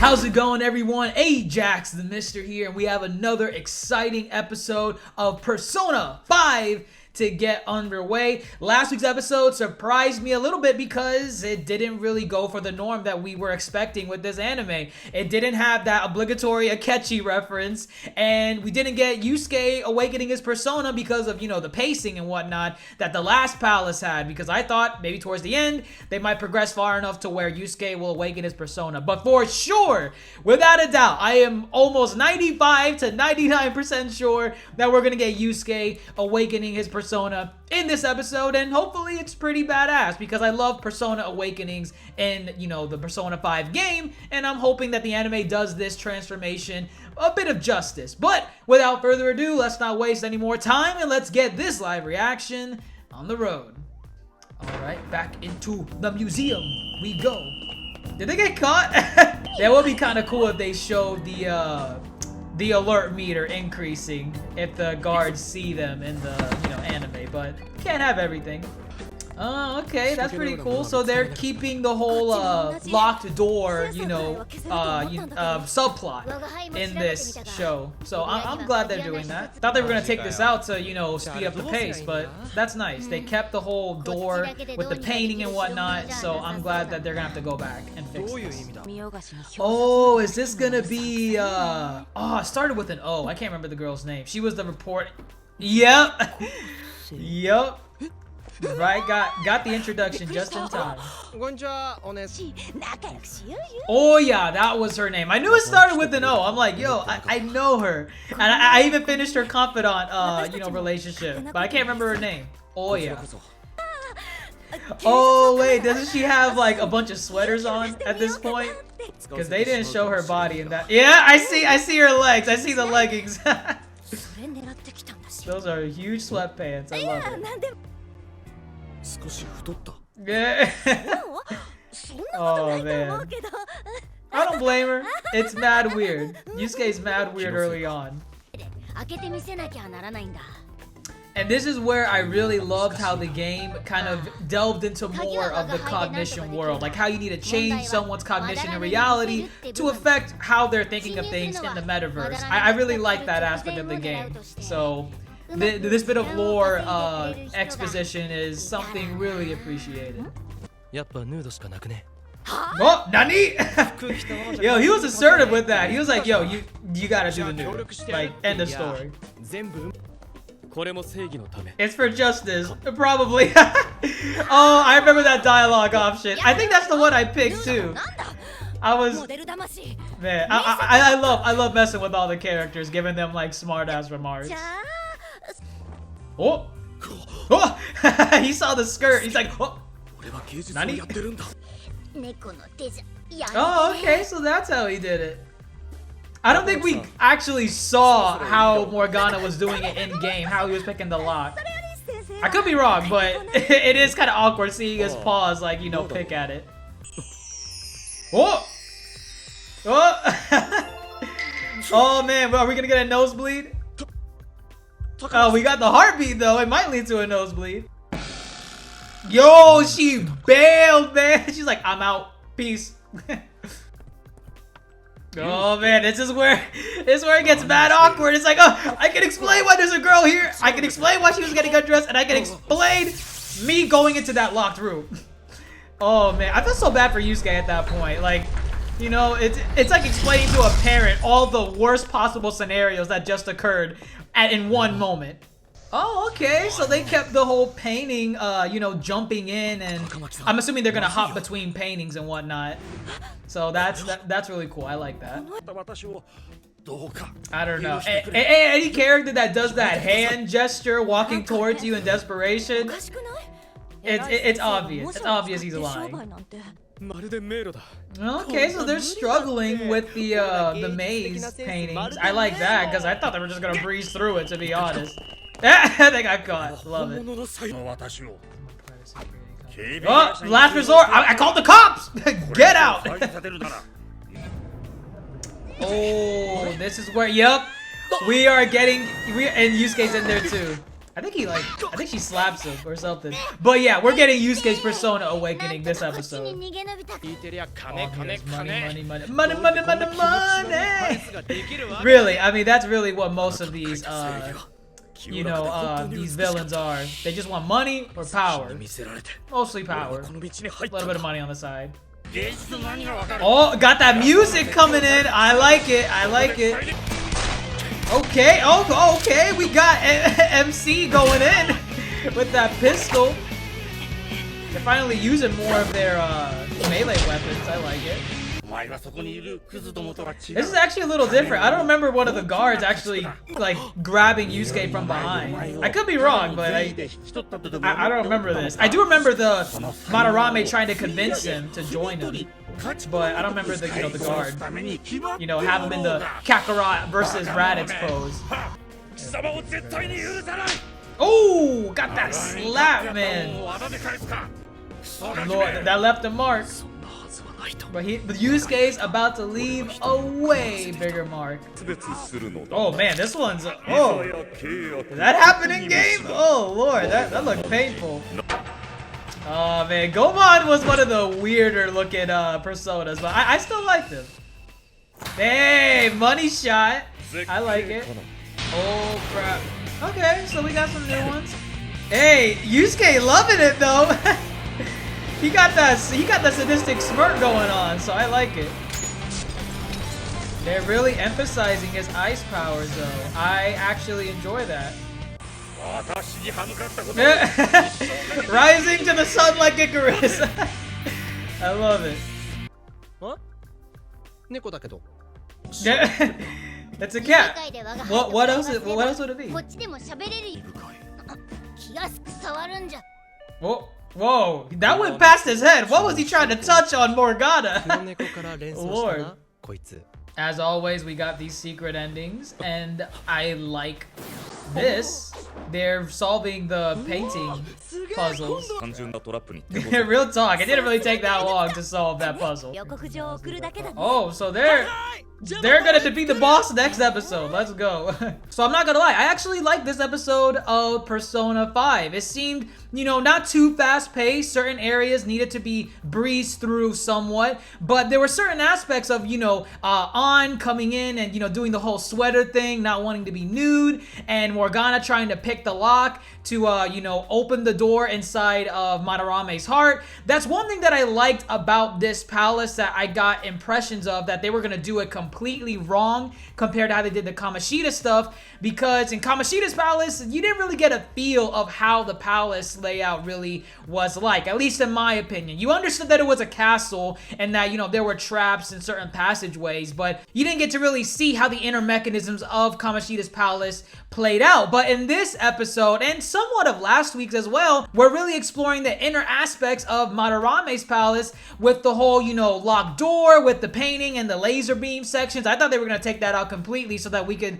How's it going, everyone? Ajax the Mister here, and we have another exciting episode of Persona 5 to get underway. Last week's episode surprised me a little bit because it didn't really go for the norm that we were expecting with this anime. It didn't have that obligatory Akechi reference, and we didn't get Yusuke awakening his persona because of, you know, the pacing and whatnot that the last palace had, because I thought maybe towards the end they might progress far enough to where Yusuke will awaken his persona. But for sure, without a doubt, I am almost 95 to 99% sure that we're gonna get Yusuke awakening his persona in this episode, and hopefully it's pretty badass because I love Persona awakenings in, you know, the Persona 5 game, and I'm hoping that the anime does this transformation a bit of justice. But without further ado, let's not waste any more time and let's get this live reaction on the road. Alright, back into the museum we go. Did they get caught? That would be kind of cool if they showed the alert meter increasing if the guards see them in the, you know, anime, but can't have everything. Oh, okay, that's pretty cool. So they're keeping the whole locked door, you know, subplot in this show. So I'm glad they're doing that. Thought they were gonna take this out to, you know, speed up the pace, but that's nice. They kept the whole door with the painting and whatnot, so I'm glad that they're gonna have to go back and fix this. Oh, is this gonna be oh, it started with an O. I can't remember the girl's name. She was the report. Yep. Yep. Right, got the introduction just in time. Oh yeah, that was her name. I knew it started with an O. I'm like, yo, I know her, and I even finished her confidant, you know, relationship, but I can't remember her name. Oh yeah. Oh wait, doesn't she have like a bunch of sweaters on at this point? Because they didn't show her body in that. Yeah, I see her legs. I see the leggings. Those are huge sweatpants. I love it. Yeah. Oh man, I don't blame her. It's mad weird. Yusuke's mad weird early on. And this is where I really loved how the game kind of delved into more of the cognition world, like how you need to change someone's cognition in reality to affect how they're thinking of things in the metaverse. I really like that aspect of the game. So this bit of lore exposition is something really appreciated. Oh, Nani? Yo, he was assertive with that. He was like, yo, you gotta do the nude. Like, end of story. It's for justice, probably. Oh, I remember that dialogue option. I think that's the one I picked too. Man, I love messing with all the characters, giving them like smart ass remarks. Oh, oh! He saw the skirt. He's like, oh, Nani? Oh, okay, so that's how he did it. I don't think we actually saw how Morgana was doing it in game, how he was picking the lock. I could be wrong, but it is kind of awkward seeing his paws, like, you know, pick at it. Oh! Oh! Oh man, are we gonna get a nosebleed? Oh, we got the heartbeat though. It might lead to a nosebleed. Yo, she bailed, man. She's like, I'm out. Peace. Oh man, this is where it gets mad awkward. It's like, oh, I can explain why there's a girl here. I can explain why she was getting undressed, and I can explain me going into that locked room. Oh man, I feel so bad for Yusuke at that point. Like, you know, it's like explaining to a parent all the worst possible scenarios that just occurred in one moment. Oh, okay, so they kept the whole painting, you know, jumping in, and I'm assuming they're gonna hop between paintings and whatnot. So that's really cool. I like that. I don't know. Any character that does that hand gesture walking towards you in desperation, it's obvious. It's obvious he's lying. Okay, so they're struggling with the maze paintings. I like that because I thought they were just gonna breeze through it, to be honest. They got caught. Love it. Oh, last resort. I called the cops. Get out. Oh, this is where. Yep. We are getting. And Yusuke's in there too. I think she slaps him or something. But yeah, we're getting Yusuke's Persona Awakening this episode. Oh, money. Really, I mean, that's really what most of these, these villains are. They just want money or power. Mostly power. A little bit of money on the side. Oh, got that music coming in. I like it. Okay, okay, we got MC going in with that pistol. They're finally using more of their melee weapons. I like it. This is actually a little different. I don't remember one of the guards actually like grabbing Yusuke from behind. I could be wrong, but I don't remember this. I do remember the Madarame trying to convince him to join him. But I don't remember the the guard. Have him in the Kakarot versus Raditz pose. Oh, got that slap, man. Lord, that left a mark. But Yusuke's about to leave a way bigger mark. Oh man, this one's did that happen in game? Oh lord, that looked painful. Oh man, GOEMON was one of the weirder looking personas, but I still liked him. Hey, money shot. I like it. Oh crap. Okay, so we got some new ones. Hey, Yusuke loving it though. he got that sadistic smirk going on, so I like it. They're really emphasizing his ice powers though. I actually enjoy that. Rising to the sun like Icarus. I love it. It's a cat. What else would it be? Whoa, that went past his head. What was he trying to touch on Morgana? Lord. As always, we got these secret endings, and I like this. They're solving the painting puzzles. Real talk, it didn't really take that long to solve that puzzle. Oh, so they're gonna defeat the boss next episode. Let's go. So I'm not gonna lie, I actually like this episode of Persona 5. It seemed, not too fast-paced. Certain areas needed to be breezed through somewhat, but there were certain aspects of, An coming in and, doing the whole sweater thing, not wanting to be nude, and Morgana trying to pick the lock to, open the door inside of Madarame's heart. That's one thing that I liked about this palace that I got impressions of, that they were gonna do it completely wrong compared to how they did the Kamoshida stuff, because in Kamoshida's palace, you didn't really get a feel of how the palace layout really was like, at least in my opinion. You understood that it was a castle and that, there were traps in certain passageways, but you didn't get to really see how the inner mechanisms of Kamoshida's palace played out. But in this episode, and somewhat of last week's as well, we're really exploring the inner aspects of Madarame's palace with the whole, locked door, with the painting and the laser beam sections. I thought they were going to take that out completely so that we could,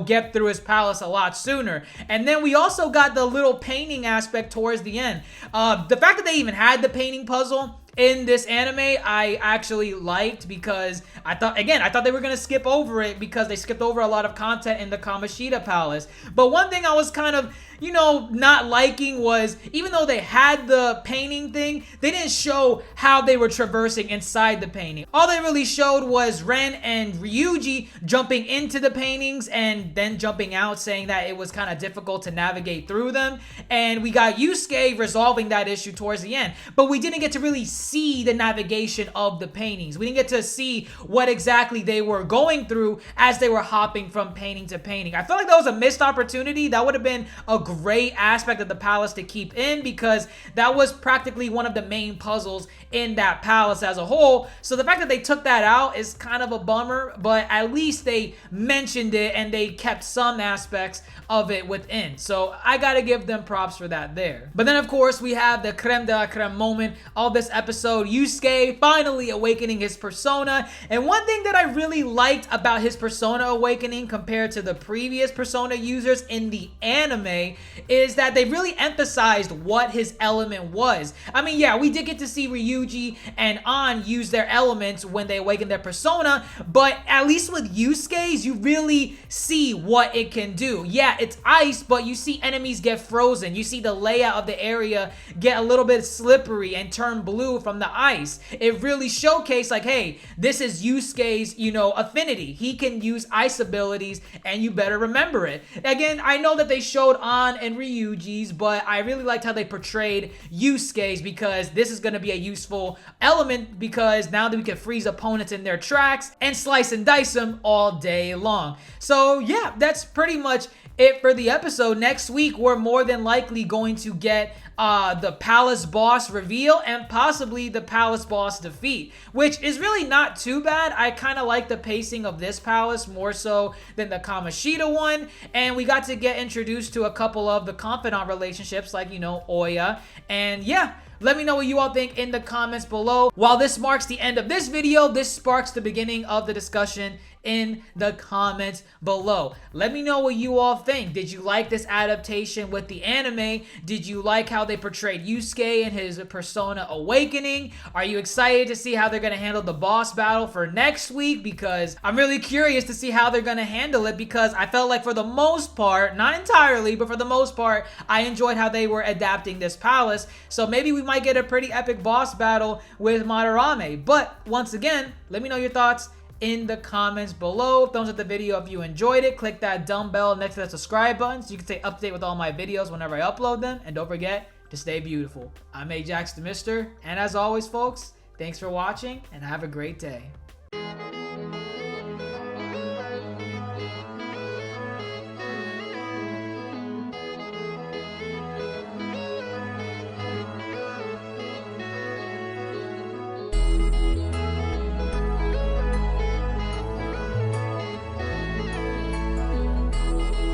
get through his palace a lot sooner. And then we also got the little painting aspect towards the end. The fact that they even had the painting puzzle in this anime, I actually liked, because I thought they were gonna skip over it because they skipped over a lot of content in the Kamoshida Palace. But one thing I was kind of, not liking was, even though they had the painting thing, they didn't show how they were traversing inside the painting. All they really showed was Ren and Ryuji jumping into the paintings and then jumping out, saying that it was kind of difficult to navigate through them. And we got Yusuke resolving that issue towards the end. But we didn't get to really see the navigation of the paintings. We didn't get to see what exactly they were going through as they were hopping from painting to painting. I felt like that was a missed opportunity. That would have been a great aspect of the palace to keep in, because that was practically one of the main puzzles in that palace as a whole. So the fact that they took that out is kind of a bummer, but at least they mentioned it and they kept some aspects of it within. So I gotta give them props for that there. But then of course we have the creme de la creme moment of this episode, Yusuke finally awakening his persona. And one thing that I really liked about his persona awakening compared to the previous persona users in the anime is that they really emphasized what his element was. I mean, yeah, we did get to see Ryuji and An use their elements when they awaken their persona, but at least with Yusuke's, you really see what it can do. Yeah, it's ice, but you see enemies get frozen. You see the layout of the area get a little bit slippery and turn blue from the ice. It really showcased like, hey, this is Yusuke's, you know, affinity. He can use ice abilities, and you better remember it. Again, I know that they showed An and Ryuji's, but I really liked how they portrayed Yusuke's, because this is going to be a useful element, because now that we can freeze opponents in their tracks and slice and dice them all day long. So yeah, that's pretty much it for the episode. Next week, we're more than likely going to get the palace boss reveal and possibly the palace boss defeat, which is really not too bad. I kind of like the pacing of this palace more so than the Kamoshida one, and we got to get introduced to a couple of the confidant relationships, like, you know, Oya. And yeah, let me know what you all think in the comments below. While this marks the end of this video, this sparks the beginning of the discussion in the comments below. Let me know what you all think. Did you like this adaptation with the anime? Did you like how they portrayed Yusuke and his persona awakening? Are you excited to see how they're going to handle the boss battle for next week? Because I'm really curious to see how they're going to handle it, because I felt like for the most part, not entirely, but for the most part, I enjoyed how they were adapting this palace. So maybe we might get a pretty epic boss battle with Madarame. But once again, let me know your thoughts in the comments below. Thumbs up the video if you enjoyed it. Click that dumbbell next to that subscribe button so you can stay up to date with all my videos whenever I upload them. And don't forget to stay beautiful. I'm AWAKENS the Mister, and as always, folks, thanks for watching and have a great day.